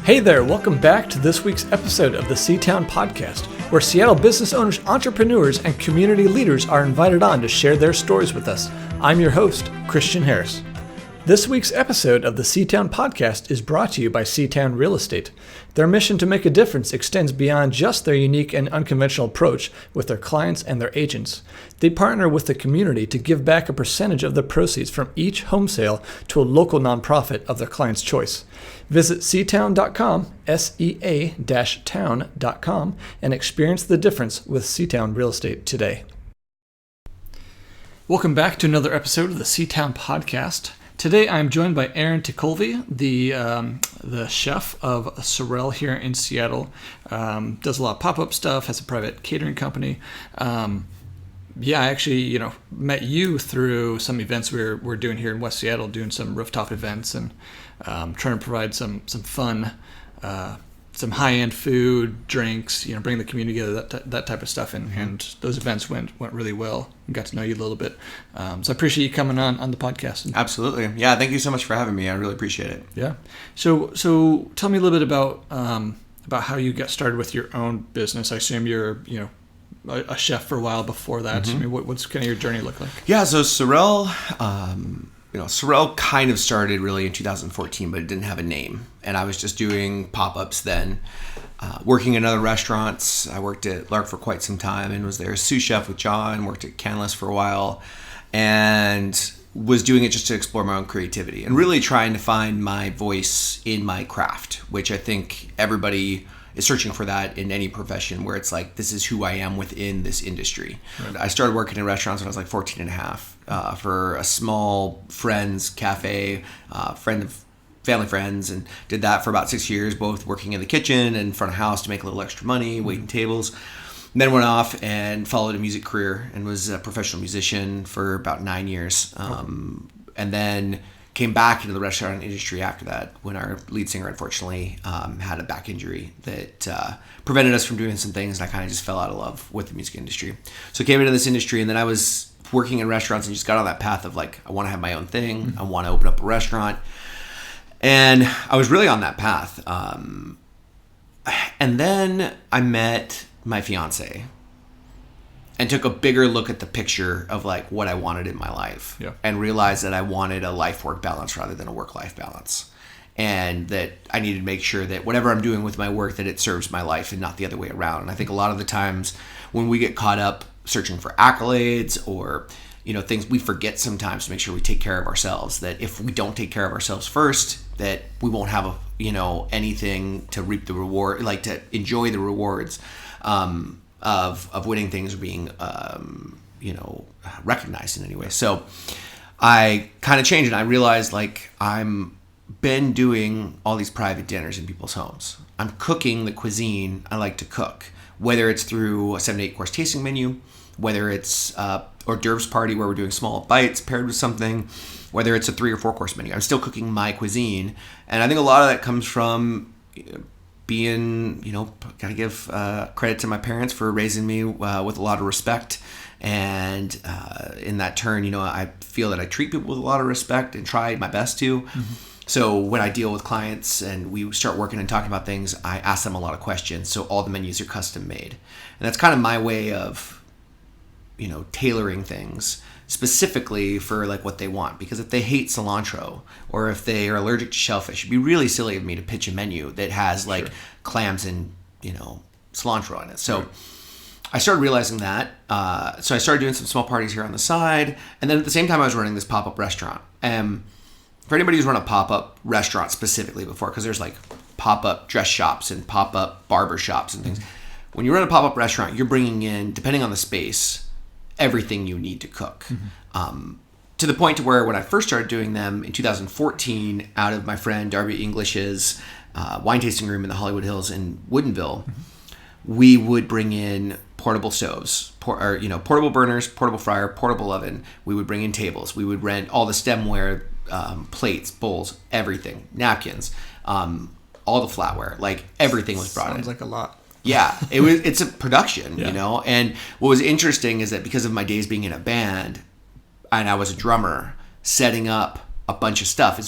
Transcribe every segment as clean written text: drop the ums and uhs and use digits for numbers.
Hey there, welcome back to this week's episode of the Seatown Podcast, where Seattle business owners, entrepreneurs, and community leaders are invited on to share their stories with us. I'm your host, Christian Harris. This week's episode of the Seatown Podcast is brought to you by Seatown Real Estate. Their mission to make a difference extends beyond just their unique and unconventional approach with their clients and their agents. They partner with the community to give back a percentage of the proceeds from each home sale to a local nonprofit of their client's choice. Visit seatown.com, sea-town.com, and experience the difference with Seatown Real Estate today. Welcome back to another episode of the Seatown Podcast. Today I'm joined by Aaron Tekalve, the chef of Surrell here in Seattle. Does a lot of pop-up stuff, has a private catering company. I actually, met you through some events we're doing here in West Seattle, doing some rooftop events and trying to provide some fun, some high-end food, drinks, bring the community together, that type of stuff. And those events went really well. And got to know you a little bit. So I appreciate you coming on the podcast. Absolutely. Yeah, thank you so much for having me. I really appreciate it. Yeah. So tell me a little bit about how you got started with your own business. I assume you're, a chef for a while before that. Mm-hmm. I mean, what's kind of your journey look like? Yeah, so Surrell, Surrell kind of started really in 2014, but it didn't have a name. And I was just doing pop-ups then, working in other restaurants. I worked at Lark for quite some time and was there as sous chef with John, worked at Canlis for a while, and was doing it just to explore my own creativity and really trying to find my voice in my craft, which I think everybody is searching for that in any profession where it's like, this is who I am within this industry. Right. I started working in restaurants when I was like 14 and a half for a small friend's cafe, friend of family friends, and did that for about 6 years, both working in the kitchen and front of house to make a little extra money, waiting tables. And then went off and followed a music career and was a professional musician for about 9 years. And then came back into the restaurant industry after that when our lead singer unfortunately had a back injury that prevented us from doing some things, and I kind of just fell out of love with the music industry. So I came into this industry, and then I was working in restaurants and just got on that path of like, I want to have my own thing. Mm-hmm. I want to open up a restaurant. And I was really on that path. And then I met my fiance and took a bigger look at the picture of like what I wanted in my life, and realized that I wanted a life-work balance rather than a work-life balance, and that I needed to make sure that whatever I'm doing with my work, that it serves my life and not the other way around. And I think a lot of the times when we get caught up searching for accolades or things, we forget sometimes to make sure we take care of ourselves, that if we don't take care of ourselves first, that we won't have anything to reap the reward, like to enjoy the rewards of winning things or being recognized in any way. So I kind of changed, and I realized like I'm been doing all these private dinners in people's homes. I'm cooking the cuisine I like to cook, whether it's through a 7 to 8 course tasting menu, whether it's hors d'oeuvres party where we're doing small bites paired with something, whether it's a 3 or 4 course menu. I'm still cooking my cuisine, and I think a lot of that comes from being, gotta give credit to my parents for raising me with a lot of respect. And in that turn, I feel that I treat people with a lot of respect and try my best to. Mm-hmm. So when I deal with clients and we start working and talking about things, I ask them a lot of questions. So all the menus are custom made. And that's kind of my way of, tailoring things specifically for like what they want. Because if they hate cilantro or if they are allergic to shellfish, it'd be really silly of me to pitch a menu that has like clams and cilantro on it. So I started realizing that. So I started doing some small parties here on the side, and then at the same time I was running this pop-up restaurant. For anybody who's run a pop-up restaurant specifically before, because there's like pop-up dress shops and pop-up barber shops and things. When you run a pop-up restaurant, you're bringing in, depending on the space, everything you need to cook. Mm-hmm. To the point to where when I first started doing them in 2014, out of my friend Darby English's wine tasting room in the Hollywood Hills in Woodinville, we would bring in portable stoves, portable burners, portable fryer, portable oven. We would bring in tables. We would rent all the stemware, plates, bowls, everything, napkins, all the flatware, like everything was brought in. Sounds like a lot. Yeah, it's a production, And what was interesting is that because of my days being in a band, and I was a drummer, setting up a bunch of stuff.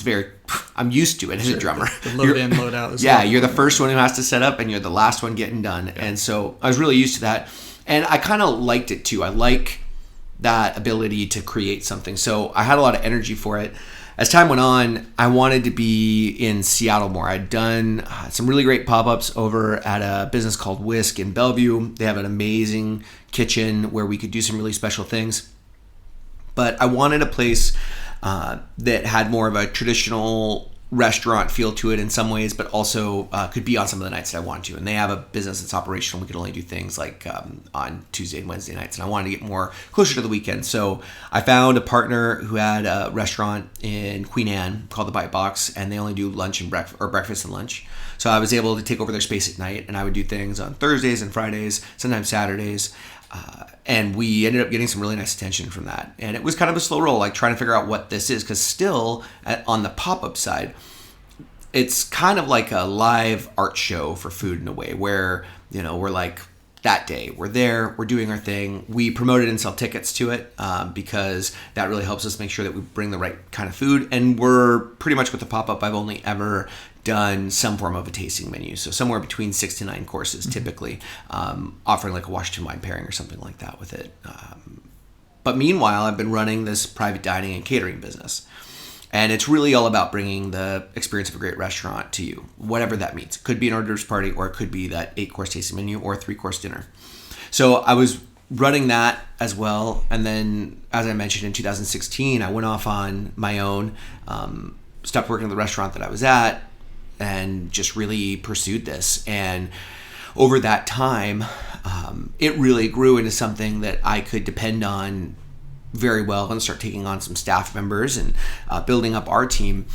I'm used to it as a drummer. The load in, load out. You're the first one who has to set up, and you're the last one getting done. Yeah. And so I was really used to that. And I kind of liked it too. I like that ability to create something. So I had a lot of energy for it. As time went on, I wanted to be in Seattle more. I'd done some really great pop-ups over at a business called Whisk in Bellevue. They have an amazing kitchen where we could do some really special things. But I wanted a place that had more of a traditional restaurant feel to it in some ways, but also could be on some of the nights that I wanted to. And they have a business that's operational. We could only do things like on Tuesday and Wednesday nights. And I wanted to get more closer to the weekend. So I found a partner who had a restaurant in Queen Anne called the Bite Box, and they only do lunch and breakfast and lunch. So I was able to take over their space at night, and I would do things on Thursdays and Fridays, sometimes Saturdays. And we ended up getting some really nice attention from that. And it was kind of a slow roll, like trying to figure out what this is. Because still, on the pop-up side, it's kind of like a live art show for food in a way where, we're like, that day, we're there, we're doing our thing. We promote it and sell tickets to it because that really helps us make sure that we bring the right kind of food. And we're pretty much with the pop-up, I've only ever done some form of a tasting menu. So somewhere between 6 to 9 courses, typically, offering like a Washington wine pairing or something like that with it. But meanwhile, I've been running this private dining and catering business. And it's really all about bringing the experience of a great restaurant to you, whatever that means. It could be an hors d'oeuvres party, or it could be that 8-course tasting menu or a 3-course dinner. So I was running that as well. And then, as I mentioned, in 2016, I went off on my own, stopped working at the restaurant that I was at, and just really pursued this. And over that time, it really grew into something that I could depend on very well and start taking on some staff members and building up our team.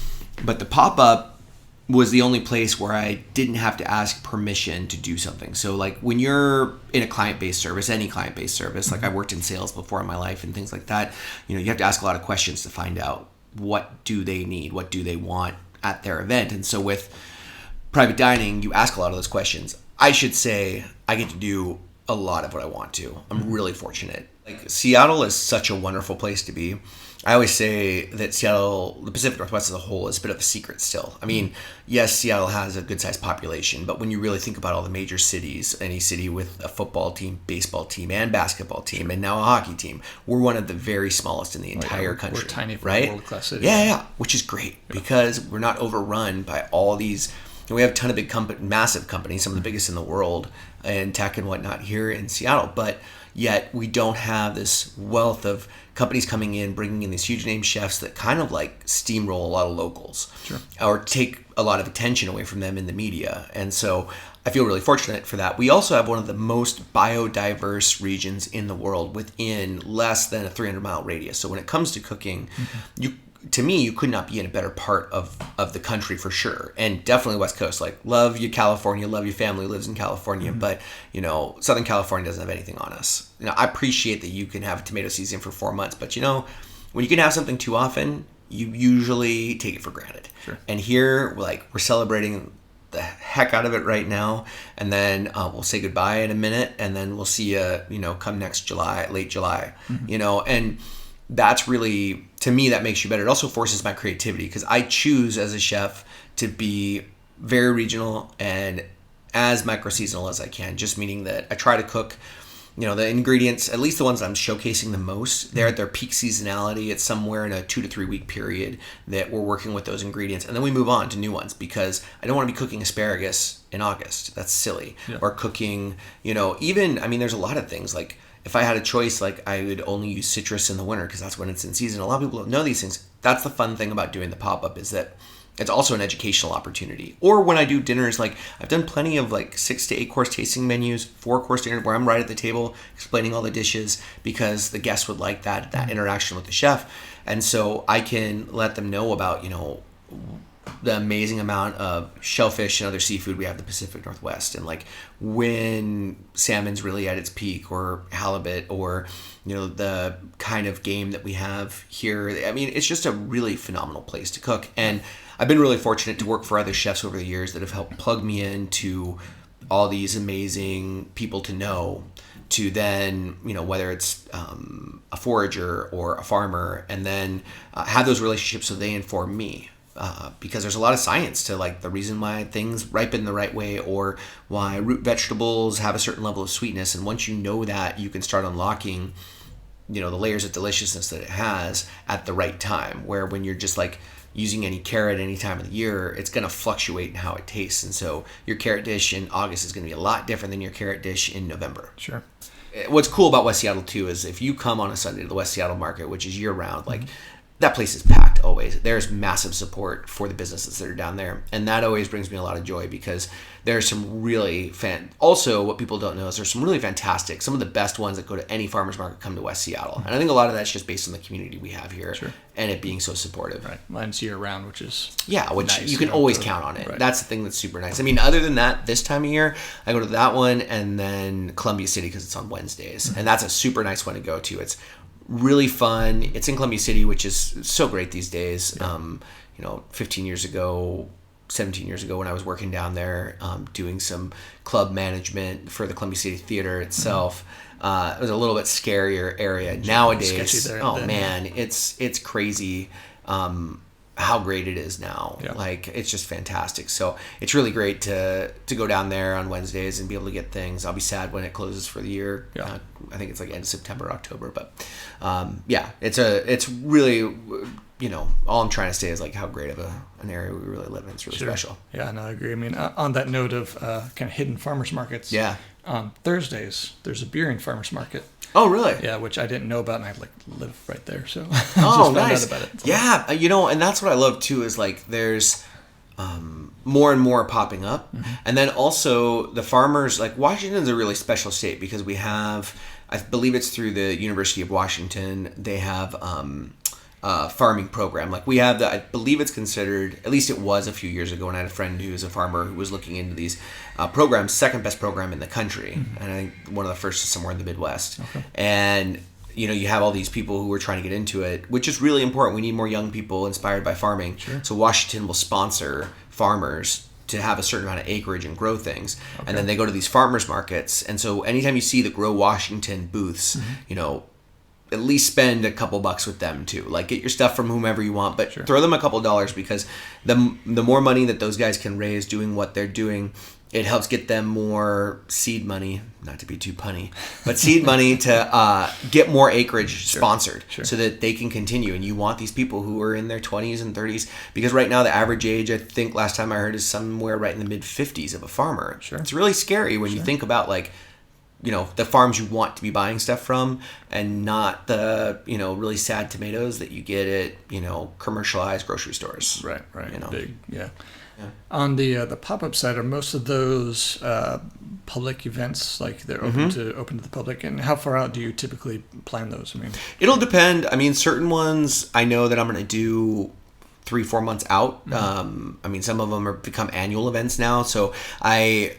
But the pop-up was the only place where I didn't have to ask permission to do something. So like when you're in a client-based service, any client-based service, like I worked in sales before in my life and things like that, you have to ask a lot of questions to find out what do they need, what do they want at their event. And so with private dining, you ask a lot of those questions. I should say I get to do a lot of what I want to. I'm really fortunate. Like Seattle is such a wonderful place to be. I always say that Seattle, the Pacific Northwest as a whole, is a bit of a secret still. I mean, yes, Seattle has a good-sized population, but when you really think about all the major cities, any city with a football team, baseball team, and basketball team, and now a hockey team, we're one of the very smallest in the entire country. We're tiny for right? a world-class city. Yeah, which is great because we're not overrun by all these. We have a ton of massive companies, some of the biggest in the world, in tech and whatnot here in Seattle, but yet we don't have this wealth of companies coming in, bringing in these huge name chefs that kind of like steamroll a lot of locals, sure, or take a lot of attention away from them in the media. And so I feel really fortunate for that. We also have one of the most biodiverse regions in the world within less than a 300-mile radius. So when it comes to cooking, to me, you could not be in a better part of the country for sure. And definitely West Coast. Like, love you, California. Love your family lives in California. But, Southern California doesn't have anything on us. I appreciate that you can have tomato season for 4 months. But, when you can have something too often, you usually take it for granted. Sure. And here, we're celebrating the heck out of it right now. And then we'll say goodbye in a minute. And then we'll see you, come next July, late July. And that's really, to me, that makes you better. It also forces my creativity because I choose as a chef to be very regional and as micro-seasonal as I can, just meaning that I try to cook, the ingredients, at least the ones I'm showcasing the most, they're at their peak seasonality. It's somewhere in a 2 to 3 week period that we're working with those ingredients. And then we move on to new ones because I don't want to be cooking asparagus in August. That's silly. Yeah. Or cooking, there's a lot of things like, if I had a choice, I would only use citrus in the winter because that's when it's in season. A lot of people don't know these things. That's the fun thing about doing the pop-up is that it's also an educational opportunity. Or when I do dinners, I've done plenty of 6 to 8 course tasting menus, 4-course dinners where I'm right at the table explaining all the dishes because the guests would like that interaction with the chef. And so I can let them know about, the amazing amount of shellfish and other seafood we have in the Pacific Northwest, and when salmon's really at its peak, or halibut, or the kind of game that we have here. I mean, it's just a really phenomenal place to cook, and I've been really fortunate to work for other chefs over the years that have helped plug me into all these amazing people to know to then, whether it's a forager or a farmer, and then have those relationships so they inform me. Because there's a lot of science to like the reason why things ripen the right way, or why root vegetables have a certain level of sweetness. And once you know that, you can start unlocking, the layers of deliciousness that it has at the right time. Where when you're just like using any carrot any time of the year, it's going to fluctuate in how it tastes. And so your carrot dish in August is going to be a lot different than your carrot dish in November. Sure. What's cool about West Seattle too is if you come on a Sunday to the West Seattle market, which is year round, like that place is packed always. There's massive support for the businesses that are down there. And that always brings me a lot of joy, because there's some really also what people don't know is there's some really fantastic, some of the best ones that go to any farmer's market come to West Seattle. And I think a lot of that's just based on the community we have here. Sure. And it being so supportive. Right. Mine's year round, which is which nice, you can always count on it. Right. That's the thing that's super nice. I mean, other than that, this time of year, I go to that one and then Columbia City because it's on Wednesdays. And that's a super nice one to go to. It's really fun. It's in Columbia City, which is so great these days. Yeah. 15 years ago, 17 years ago when I was working down there, doing some club management for the Columbia City Theater itself. It was a little bit scarier area. Nowadays, man, it's crazy how great it is now. Yeah. Like, it's just fantastic. So it's really great to go down there on Wednesdays and be able to get things. I'll be sad when it closes for the year. Yeah. I think it's like end of September, October. But it's really, all I'm trying to say is like how great of an area we really live in. It's really special. Yeah, no, I agree. I mean, on that note of kind of hidden farmers markets. Yeah. On Thursdays, there's a beer and farmers market. Oh, really? Yeah, which I didn't know about, and I live right there, so I just found nice. out about it. So. Yeah, and that's what I love too is like there's more and more popping up, and then also the farmers, like Washington's a really special state because we have, I believe it's through the University of Washington, they have farming program. Like we have I believe it's considered, at least it was a few years ago when I had a friend who was a farmer who was looking into these programs, second best program in the country. And I think one of the first is somewhere in the Midwest. Okay. And you have all these people who are trying to get into it, which is really important. We need more young people inspired by farming. Sure. So Washington will sponsor farmers to have a certain amount of acreage and grow things. Okay. And then they go to these farmers markets. And so anytime you see the Grow Washington booths, at least spend a couple bucks with them too. Like get your stuff from whomever you want, but throw them a couple dollars, because the more money that those guys can raise doing what they're doing, it helps get them more seed money, not to be too punny, but seed money to get more acreage sponsored so that they can continue. And you want these people who are in their 20s and 30s, because right now the average age, I think last time I heard, is somewhere right in the mid 50s of a farmer. Sure. It's really scary when you think about like, the farms you want to be buying stuff from, and not the, really sad tomatoes that you get at, commercialized grocery stores. Right. Big, yeah. On the pop-up side, are most of those public events, like they're open to the public? And how far out do you typically plan those? I mean, it'll depend. I mean, certain ones I know that I'm going to do 3-4 months out. I mean, some of them are become annual events now. So I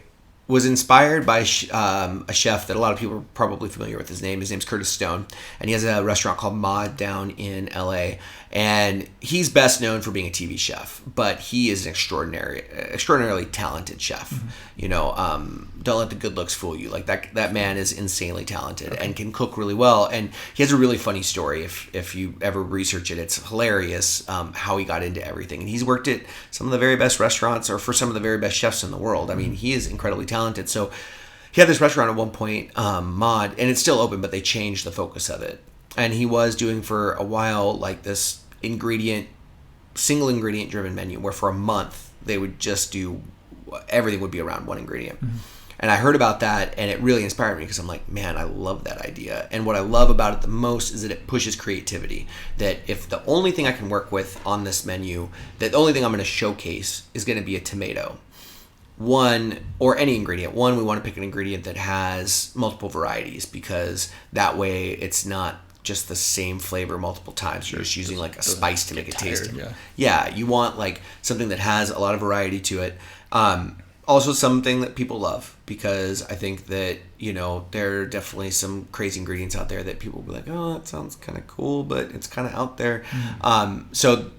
was inspired by a chef that a lot of people are probably familiar with. His name's Curtis Stone, and he has a restaurant called Mod down in LA. And he's best known for being a TV chef, but he is an extraordinarily talented chef. Don't let the good looks fool you. Like that man is insanely talented and can cook really well. And he has a really funny story. If you ever research it, it's hilarious how he got into everything. And he's worked at some of the very best restaurants, or for some of the very best chefs in the world. I mean, he is incredibly talented. So he had this restaurant at one point, Mod, and it's still open, but they changed the focus of it. And he was doing for a while like this single ingredient driven menu, where for a month they would just do, everything would be around one ingredient. And I heard about that, and it really inspired me, because I'm like, man, I love that idea. And what I love about it the most is that it pushes creativity. That if the only thing I can work with on this menu, that the only thing I'm going to showcase is going to be a tomato, or any ingredient. We want to pick an ingredient that has multiple varieties, because that way it's not just the same flavor multiple times. You're just using like a spice to make it tasty. Yeah, you want like something that has a lot of variety to it. Also something that people love, because I think that, there are definitely some crazy ingredients out there that people will be like, oh, that sounds kind of cool, but it's kind of out there. So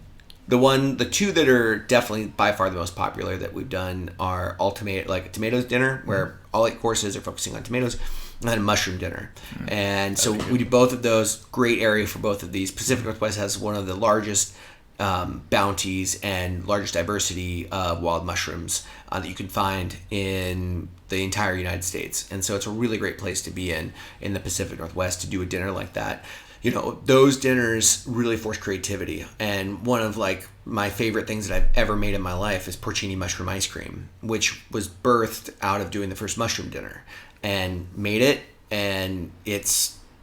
the two that are definitely by far the most popular that we've done are all tomatoes dinner, where all 8 courses are focusing on tomatoes. and then a mushroom dinner. And so we do both of those. Great area for both of these. Pacific Northwest has one of the largest bounties and largest diversity of wild mushrooms that you can find in the entire United States. And so it's a really great place to be in the Pacific Northwest to do a dinner like that. Those dinners really force creativity. And one of like my favorite things that I've ever made in my life is porcini mushroom ice cream, which was birthed out of doing the first mushroom dinner, and made it. And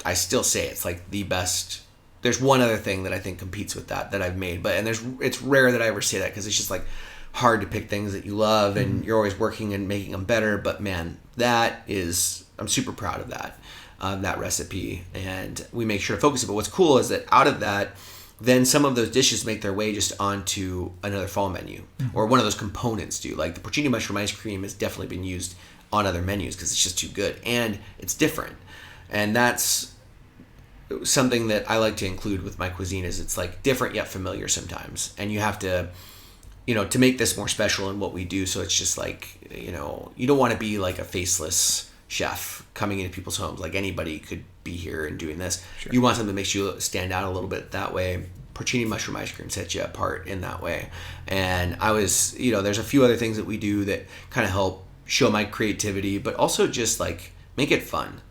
I still say it's like the best. There's one other thing that I think competes with that I've made, it's rare that I ever say that, because it's just like hard to pick things that you love and you're always working and making them better. But man, I'm super proud of that recipe, and we make sure to focus it. But what's cool is that out of that, then some of those dishes make their way just onto another fall menu, or one of those components do. Like the porcini mushroom ice cream has definitely been used on other menus because it's just too good and it's different. And that's something that I like to include with my cuisine, is it's like different yet familiar sometimes. And you have to, to make this more special in what we do. So it's just like, you don't want to be like a faceless chef coming into people's homes. Like anybody could be here and doing this. Sure. You want something that makes you stand out a little bit that way. Porcini mushroom ice cream sets you apart in that way. And there's a few other things that we do that kind of help show my creativity, but also just like make it fun.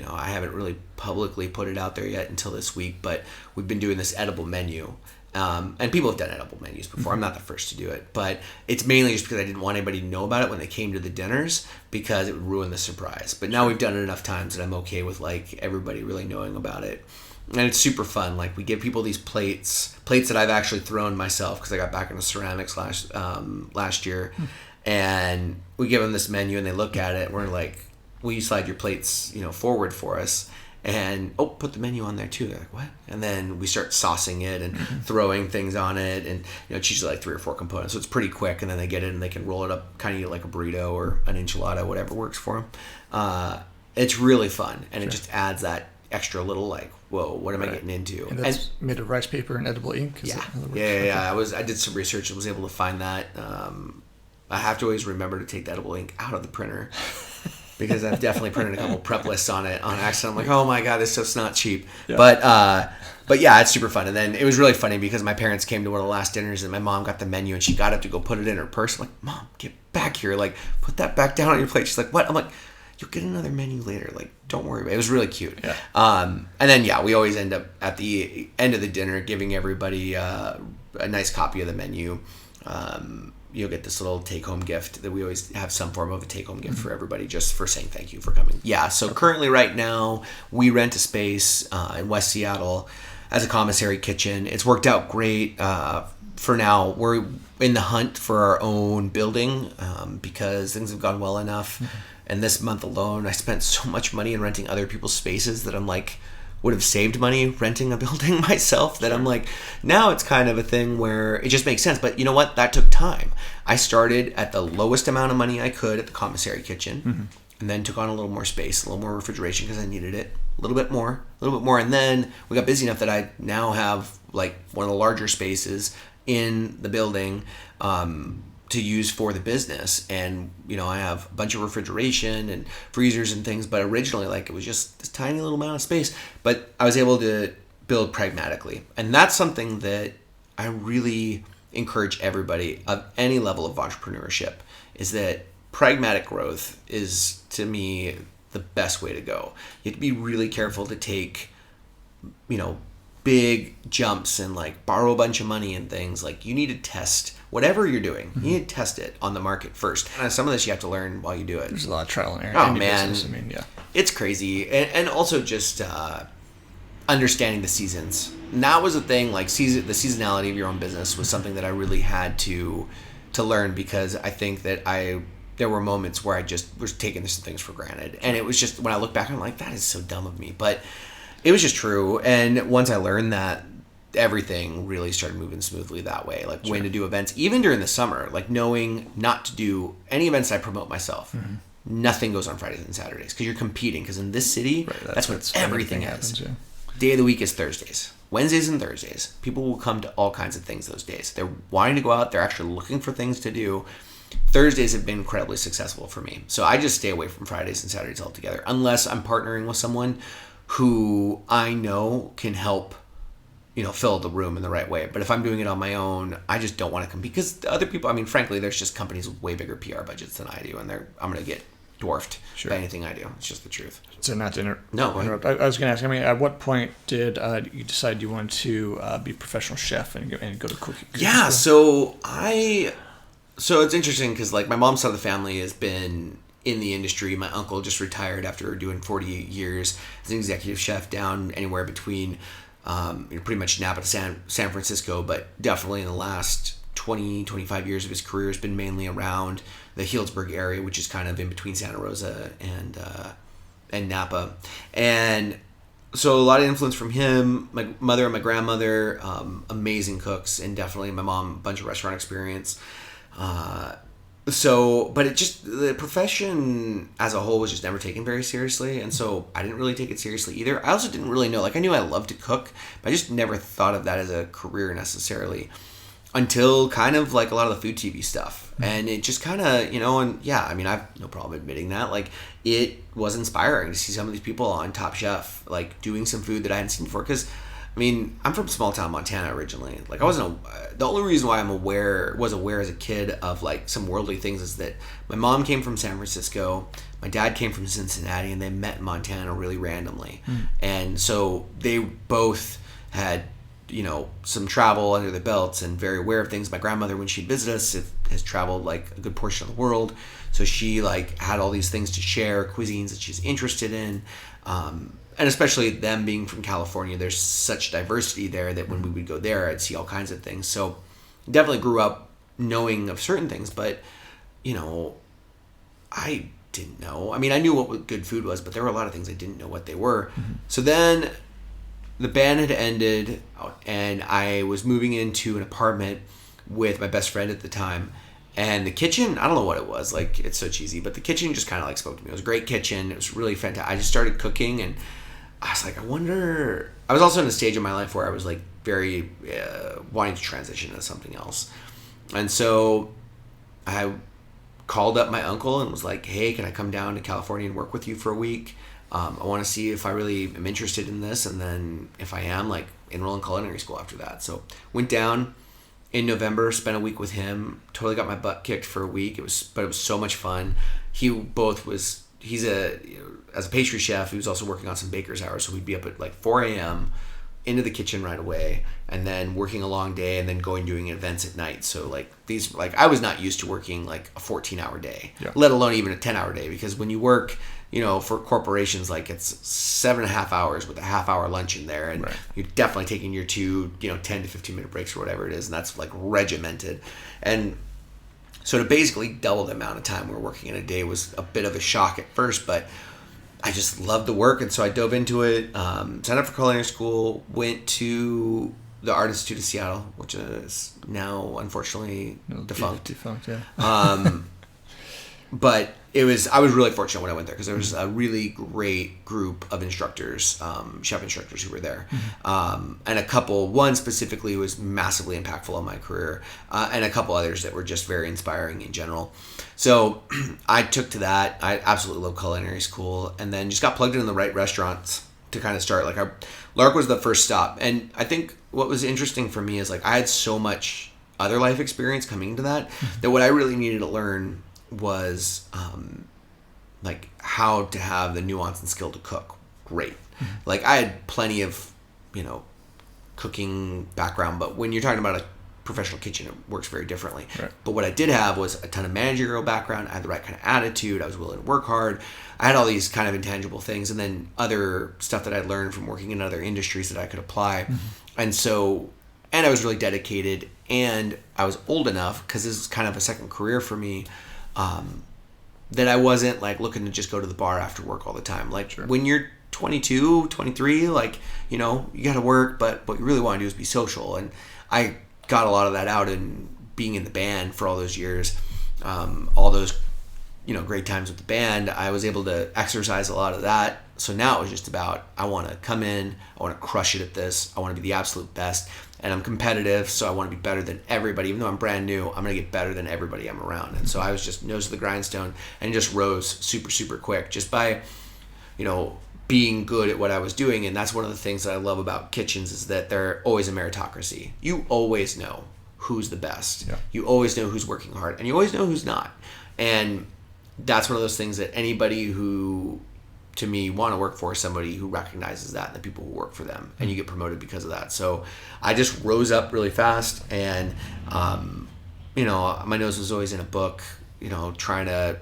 I haven't really publicly put it out there yet until this week, but we've been doing this edible menu. And people have done edible menus before. I'm not the first to do it, but it's mainly just because I didn't want anybody to know about it when they came to the dinners, because it would ruin the surprise. But now we've done it enough times that I'm okay with like everybody really knowing about it. And it's super fun. Like we give people these plates that I've actually thrown myself, because I got back into ceramics last year. And we give them this menu and they look at it and we're like, will you slide your plates, forward for us? And put the menu on there too. They're like, what? And then we start saucing it and throwing things on it, and it's usually like 3 or 4 components, so it's pretty quick. And then they get it and they can roll it up, kind of eat it like a burrito or an enchilada, whatever works for them. It's really fun, and it just adds that extra little like, whoa, what am I getting into? And that's made of rice paper and edible ink. Yeah. I did some research and was able to find that. I have to always remember to take the edible ink out of the printer. Because I've definitely printed a couple prep lists on it on accident. I'm like, oh my God, this stuff's not cheap. Yeah. But yeah, it's super fun. And then it was really funny because my parents came to one of the last dinners and my mom got the menu and she got up to go put it in her purse. I'm like, Mom, get back here. Like, put that back down on your plate. She's like, what? I'm like, you'll get another menu later. Like, don't worry about it. It was really cute. Yeah. And then, we always end up at the end of the dinner giving everybody a nice copy of the menu. You'll get this little take-home gift that we always have, some form of a take-home gift for everybody, just for saying thank you for coming. Yeah, so currently right now, we rent a space in West Seattle as a commissary kitchen. It's worked out great. For now, we're in the hunt for our own building because things have gone well enough. And this month alone, I spent so much money in renting other people's spaces that I'm like, would have saved money renting a building myself, that I'm like, now it's kind of a thing where it just makes sense. But you know what? That took time. I started at the lowest amount of money I could at the commissary kitchen, and then took on a little more space, a little more refrigeration because I needed it, a little bit more. And then we got busy enough that I now have like one of the larger spaces in the building to use for the business. And I have a bunch of refrigeration and freezers and things, but originally like it was just this tiny little amount of space. But I was able to build pragmatically, and that's something that I really encourage everybody of any level of entrepreneurship, is that pragmatic growth is, to me, the best way to go. You have to be really careful to take big jumps and like borrow a bunch of money and things. Like, you need to test whatever you're doing. You need to test it on the market first. And some of this you have to learn while you do it. There's a lot of trial and error. Oh man, it's crazy. And also just understanding the seasons. And that was a thing. Like the seasonality of your own business was something that I really had to learn, because I think that there were moments where I just was taking some things for granted. And it was just, when I look back, I'm like, that is so dumb of me. But it was just true. And once I learned that, everything really started moving smoothly that way. Like when to do events, even during the summer, like knowing not to do any events I promote myself. Nothing goes on Fridays and Saturdays because you're competing. Because in this city, that's what everything is. Happens, Day of the week is Thursdays. Wednesdays and Thursdays. People will come to all kinds of things those days. They're wanting to go out. They're actually looking for things to do. Thursdays have been incredibly successful for me. So I just stay away from Fridays and Saturdays altogether, unless I'm partnering with someone who I know can help, fill the room in the right way. But if I'm doing it on my own, I just don't want to compete, because the other people, I mean, frankly, there's just companies with way bigger PR budgets than I do, and I'm going to get dwarfed by anything I do. It's just the truth. So not to interrupt. No. I was going to ask, at what point did you decide you wanted to be a professional chef and go to cooking? Yeah, so it's interesting because, like, my mom's side of the family has been in the industry. My uncle just retired after doing 48 years as an executive chef down anywhere between pretty much Napa to San Francisco, but definitely in the last 25 years of his career has been mainly around the Healdsburg area, which is kind of in between Santa Rosa and Napa. And so a lot of influence from him, my mother and my grandmother, amazing cooks, and definitely my mom, a bunch of restaurant experience. But the profession as a whole was just never taken very seriously. And so I didn't really take it seriously either. I also didn't really know, I knew I loved to cook, but I just never thought of that as a career necessarily until kind of like a lot of the food TV stuff. Mm-hmm. And it just kind of, I've no problem admitting that. Like, it was inspiring to see some of these people on Top Chef, like, doing some food that I hadn't seen before. Because, I'm from small town Montana originally. Like, I wasn't the only reason why was aware as a kid of, like, some worldly things is that my mom came from San Francisco, my dad came from Cincinnati, and they met in Montana really randomly. And so they both had, some travel under their belts and very aware of things. My grandmother, when she'd visit us, has traveled, like, a good portion of the world. So she, like, had all these things to share, cuisines that she's interested in. And especially them being from California, there's such diversity there that when we would go there, I'd see all kinds of things. So definitely grew up knowing of certain things, but, I didn't know. I knew what good food was, but there were a lot of things I didn't know what they were. Mm-hmm. So then the band had ended, and I was moving into an apartment with my best friend at the time. And the kitchen, I don't know what it was. Like, it's so cheesy, but the kitchen just kind of, like, spoke to me. It was a great kitchen. It was really fantastic. I just started cooking, and I was like, I wonder... I was also in a stage of my life where I was, like, very wanting to transition into something else. And so I called up my uncle and was like, hey, can I come down to California and work with you for a week? I want to see if I really am interested in this. And then if I am, like, enroll in culinary school after that. So went down in November, spent a week with him, totally got my butt kicked for a week. It was so much fun. As a pastry chef, he was also working on some baker's hours. So we'd be up at like 4 a.m. into the kitchen right away, and then working a long day, and then doing events at night. So I was not used to working like a 14-hour day, let alone even a 10-hour day, because when you work, for corporations, like, it's 7.5 hours with a half-hour lunch in there, and you're definitely taking your 2, 10 to 15-minute breaks or whatever it is, and that's like regimented. And so to basically double the amount of time we're working in a day was a bit of a shock at first, but I just loved the work, and so I dove into it, signed up for culinary school, went to the Art Institute of Seattle, which is now unfortunately defunct. Yeah. But I was really fortunate when I went there, because there was a really great group of instructors, chef instructors who were there. Mm-hmm. And one specifically was massively impactful on my career, and a couple others that were just very inspiring in general. So I took to that. I absolutely love culinary school, and then just got plugged into the right restaurants to kind of start. Like, Lark was the first stop. And I think what was interesting for me is, like, I had so much other life experience coming into that, that what I really needed to learn was like how to have the nuance and skill to cook great. Mm-hmm. Like, I had plenty of cooking background, but when you're talking about a professional kitchen, it works very differently. Right. But what I did have was a ton of managerial background. I had the right kind of attitude. I was willing to work hard. I had all these kind of intangible things, and then other stuff that I learned from working in other industries that I could apply. Mm-hmm. And I was really dedicated, and I was old enough, because this is kind of a second career for me, that I wasn't like looking to just go to the bar after work all the time. Like, when you're 22, 23, like, you got to work, but what you really want to do is be social. And I got a lot of that out in being in the band for all those years. All those great times with the band, I was able to exercise a lot of that. So now it was just about, I want to come in, I want to crush it at this, I want to be the absolute best, and I'm competitive, so I want to be better than everybody. Even though I'm brand new, I'm going to get better than everybody I'm around. And so I was just nose to the grindstone and just rose super, super quick just by, being good at what I was doing. And that's one of the things that I love about kitchens is that they're always a meritocracy. You always know who's the best. Yeah. You always know who's working hard, and you always know who's not. And that's one of those things that anybody who, to me, want to work for somebody who recognizes that, and the people who work for them, and you get promoted because of that. So I just rose up really fast, and my nose was always in a book, trying to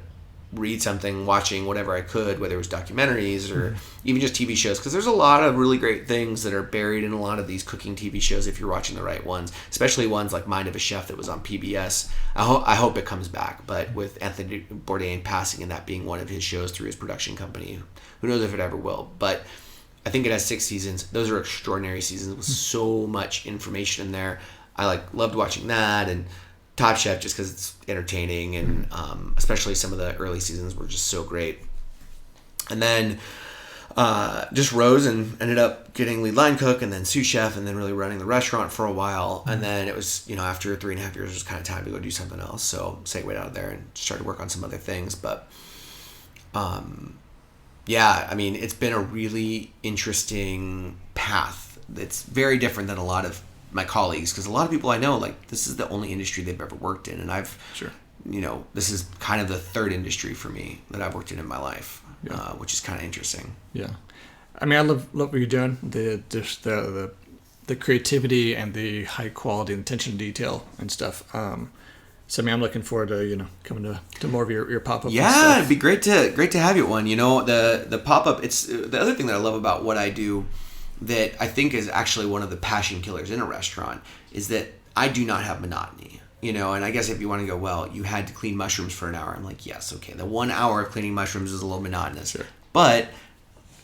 read something, watching whatever I could, whether it was documentaries or even just TV shows, because there's a lot of really great things that are buried in a lot of these cooking TV shows if you're watching the right ones, especially ones like Mind of a Chef that was on PBS. I hope it comes back, but with Anthony Bourdain passing and that being one of his shows through his production company, who knows if it ever will. But I think it has 6 seasons. Those are extraordinary seasons with so much information in there. I loved watching that, and Top Chef just because it's entertaining, and especially some of the early seasons were just so great. And then just rose and ended up getting lead line cook and then sous chef and then really running the restaurant for a while. And then it was, after 3.5 years, it was kind of time to go do something else. So segued out of there and started to work on some other things. But it's been a really interesting path. It's very different than a lot of my colleagues, because a lot of people I know, this is the only industry they've ever worked in, and I've this is kind of the third industry for me that I've worked in my life, which is kind of interesting. I love what you're doing, the creativity and the high quality and attention to detail and stuff. So I'm looking forward to coming to more of your pop-up. Yeah, it'd be great to have you at one. The pop-up, it's the other thing that I love about what I do that I think is actually one of the passion killers in a restaurant is that I do not have monotony, and I guess if you want to go, well, you had to clean mushrooms for an hour. I'm like, yes, okay. The 1 hour of cleaning mushrooms is a little monotonous, sure. But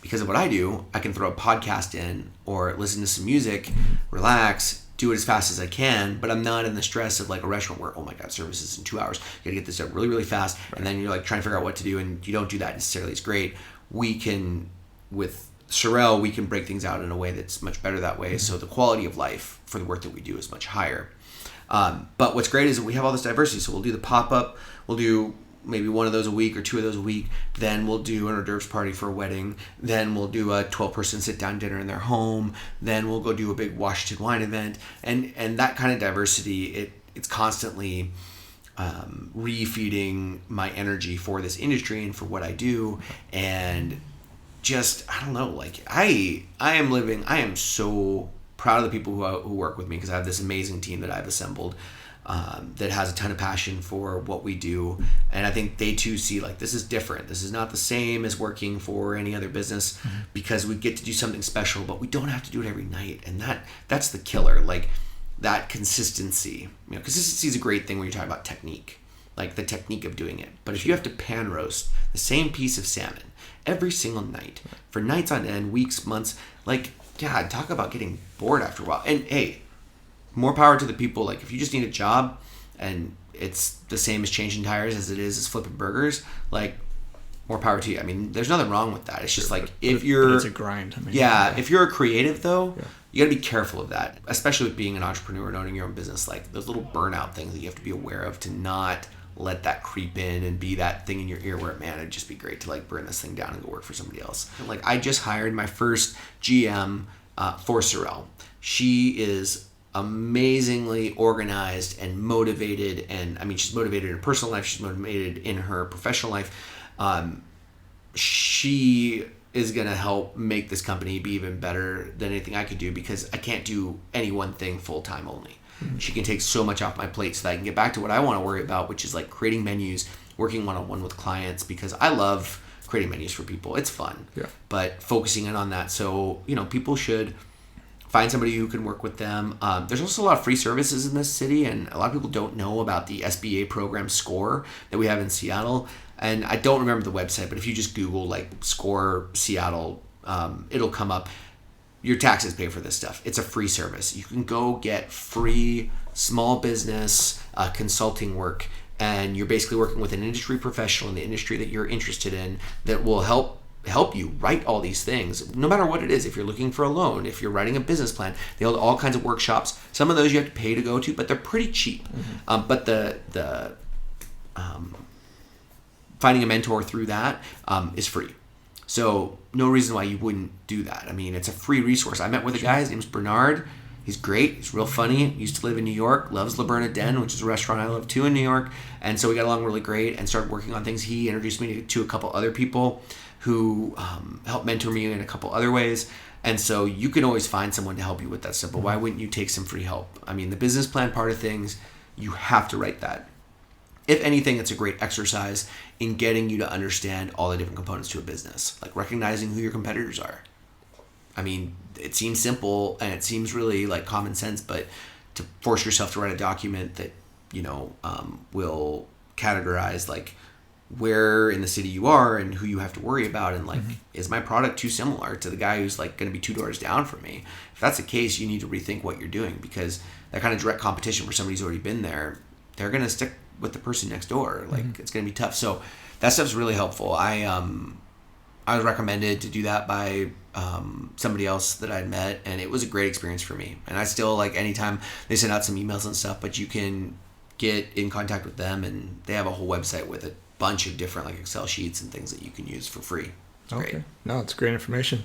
because of what I do, I can throw a podcast in or listen to some music, relax, do it as fast as I can, but I'm not in the stress of a restaurant where, oh my God, service is in 2 hours. You got to get this up really, really fast. Right. And then you're trying to figure out what to do, and you don't do that necessarily. It's great. We can, with Surrell, we can break things out in a way that's much better that way. So the quality of life for the work that we do is much higher. But what's great is that we have all this diversity. So we'll do the pop-up. We'll do maybe one of those a week or 2 of those a week. Then we'll do an hors d'oeuvres party for a wedding. Then we'll do a 12-person sit-down dinner in their home. Then we'll go do a big Washington wine event. And that kind of diversity, it's constantly refeeding my energy for this industry and for what I do. And just, I don't know, I am so proud of the people who work with me, because I have this amazing team that I've assembled that has a ton of passion for what we do. And I think they too see this is different. This is not the same as working for any other business, because we get to do something special, but we don't have to do it every night. And that's the killer, that consistency. Consistency is a great thing when you're talking about technique, the technique of doing it. But if you have to pan roast the same piece of salmon every single night for nights on end, weeks, months, God, talk about getting bored after a while. And hey, more power to the people. If you just need a job and it's the same as changing tires as it is as flipping burgers, more power to you. There's nothing wrong with that. It's just if you're, it's a grind. If you're a creative though, you got to be careful of that, especially with being an entrepreneur and owning your own business. Those little burnout things that you have to be aware of, to not let that creep in and be that thing in your ear where, man, it'd just be great to burn this thing down and go work for somebody else. I just hired my first GM for Surrell. She is amazingly organized and motivated, and she's motivated in her personal life, she's motivated in her professional life. She is going to help make this company be even better than anything I could do, because I can't do any one thing full-time only. She can take so much off my plate so that I can get back to what I want to worry about, which is creating menus, working one-on-one with clients, because I love creating menus for people. It's fun. Yeah. But focusing in on that. So, people should find somebody who can work with them. There's also a lot of free services in this city, and a lot of people don't know about the SBA program SCORE that we have in Seattle. And I don't remember the website, but if you just Google SCORE Seattle, it'll come up. Your taxes pay for this stuff. It's a free service. You can go get free small business consulting work and you're basically working with an industry professional in the industry that you're interested in that will help you write all these things, no matter what it is. If you're looking for a loan, if you're writing a business plan, they hold all kinds of workshops. Some of those you have to pay to go to, but they're pretty cheap. But the finding a mentor through that is free. So no reason why you wouldn't do that. I mean, it's a free resource. I met with a guy, his name's Bernard. He's great. He's real funny. He used to live in New York. Loves La Bernardin, which is a restaurant I love too in New York. And so we got along really great and started working on things. He introduced me to a couple other people who helped mentor me in a couple other ways. And so you can always find someone to help you with that stuff. But why wouldn't you take some free help? I mean, the business plan part of things, you have to write that. If anything, it's a great exercise in getting you to understand all the different components to a business, like recognizing who your competitors are. I mean, it seems simple and it seems really like common sense, but to force yourself to write a document that, will categorize like where in the city you are and who you have to worry about, and like, is my product too similar to the guy who's like going to be 2 doors down from me? If that's the case, you need to rethink what you're doing, because that kind of direct competition where somebody's already been there, they're going to stick with the person next door. Like, it's going to be tough. So that stuff's really helpful. I was recommended to do that by somebody else that I'd met, and it was a great experience for me. And I still, like, anytime they send out some emails and stuff, but you can get in contact with them, and they have a whole website with a bunch of different like Excel sheets and things that you can use for free. It's great. No, it's great information.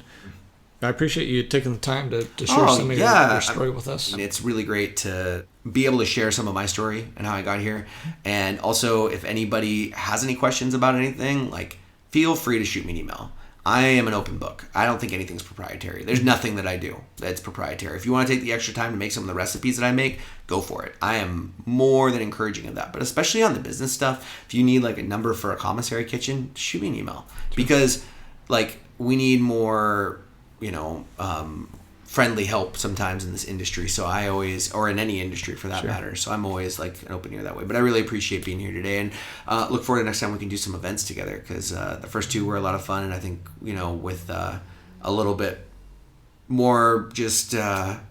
I appreciate you taking the time to share some of your story with us. It's really great to be able to share some of my story and how I got here. And also, if anybody has any questions about anything, like, feel free to shoot me an email. I am an open book. I don't think anything's proprietary. There's nothing that I do that's proprietary. If you want to take the extra time to make some of the recipes that I make, go for it. I am more than encouraging of that. But especially on the business stuff, if you need like a number for a commissary kitchen, shoot me an email. Because like, we need more, friendly help sometimes in this industry. So I always, or in any industry for that matter. So I'm always like an open ear that way. But I really appreciate being here today, and look forward to next time we can do some events together, because the first 2 were a lot of fun. And I think, with a little bit more just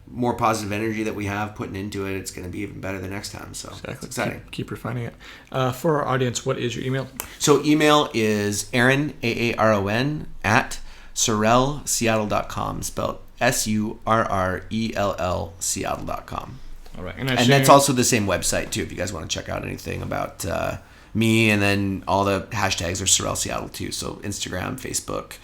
more positive energy that we have putting into it, it's going to be even better the next time. So It's exciting. Keep refining it. For our audience, what is your email? So email is Aaron, Aaron, at surrellseattle.com, spelled SURRELL Seattle.com. All right. And that's also the same website too, if you guys want to check out anything about me. And then all the hashtags are Surrell Seattle too. So Instagram, Facebook,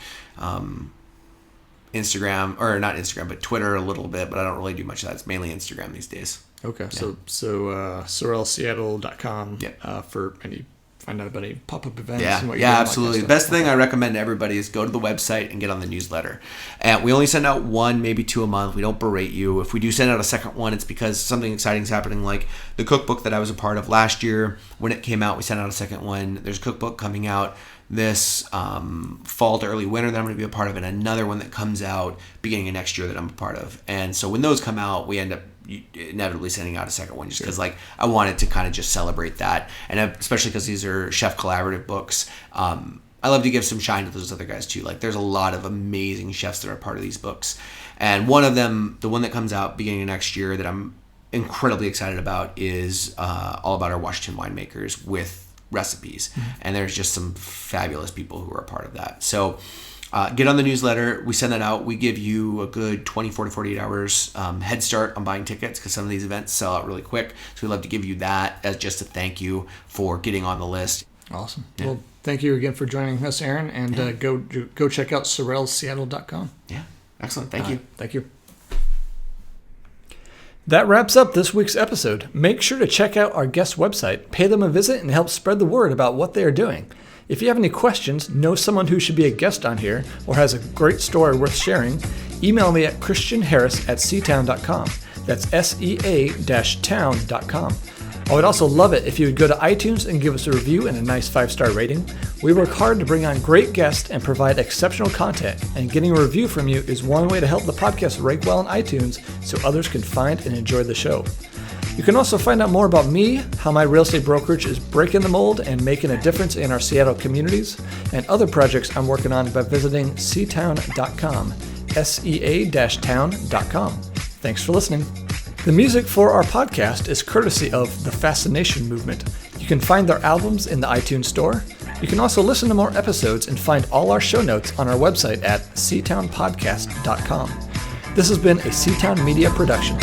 but Twitter a little bit, but I don't really do much of that. It's mainly Instagram these days. Okay. Yeah. So SurrellSeattle.com for any find out about any pop-up events. Yeah, and what absolutely. The best thing I recommend to everybody is go to the website and get on the newsletter. And we only send out 1, maybe 2 a month. We don't berate you. If we do send out a second one, it's because something exciting is happening, like the cookbook that I was a part of last year. When it came out, we sent out a second one. There's a cookbook coming out this fall to early winter that I'm going to be a part of, and another one that comes out beginning of next year that I'm a part of. And so when those come out, we end up inevitably sending out a second one, just because like I wanted to kind of just celebrate that, and especially because these are chef collaborative books. I love to give some shine to those other guys too. Like, there's a lot of amazing chefs that are part of these books, and one of them, the one that comes out beginning of next year that I'm incredibly excited about, is all about our Washington winemakers with recipes. And there's just some fabulous people who are a part of that. So get on the newsletter. We send that out. We give you a good 24 to 48 hours head start on buying tickets, because some of these events sell out really quick. So we'd love to give you that as just a thank you for getting on the list. Awesome. Yeah. Well, thank you again for joining us, Aaron, and go check out SurrellSeattle.com. Yeah, excellent. Thank you. Thank you. That wraps up this week's episode. Make sure to check out our guest website, pay them a visit, and help spread the word about what they are doing. If you have any questions, know someone who should be a guest on here, or has a great story worth sharing, email me at christianharris@seatown.com. That's sea-town.com. I would also love it if you would go to iTunes and give us a review and a nice 5-star rating. We work hard to bring on great guests and provide exceptional content, and getting a review from you is one way to help the podcast rank well on iTunes so others can find and enjoy the show. You can also find out more about me, how my real estate brokerage is breaking the mold and making a difference in our Seattle communities, and other projects I'm working on by visiting seatown.com, sea-town.com. Thanks for listening. The music for our podcast is courtesy of The Fascination Movement. You can find their albums in the iTunes Store. You can also listen to more episodes and find all our show notes on our website at seatownpodcast.com. This has been a Seatown Media production.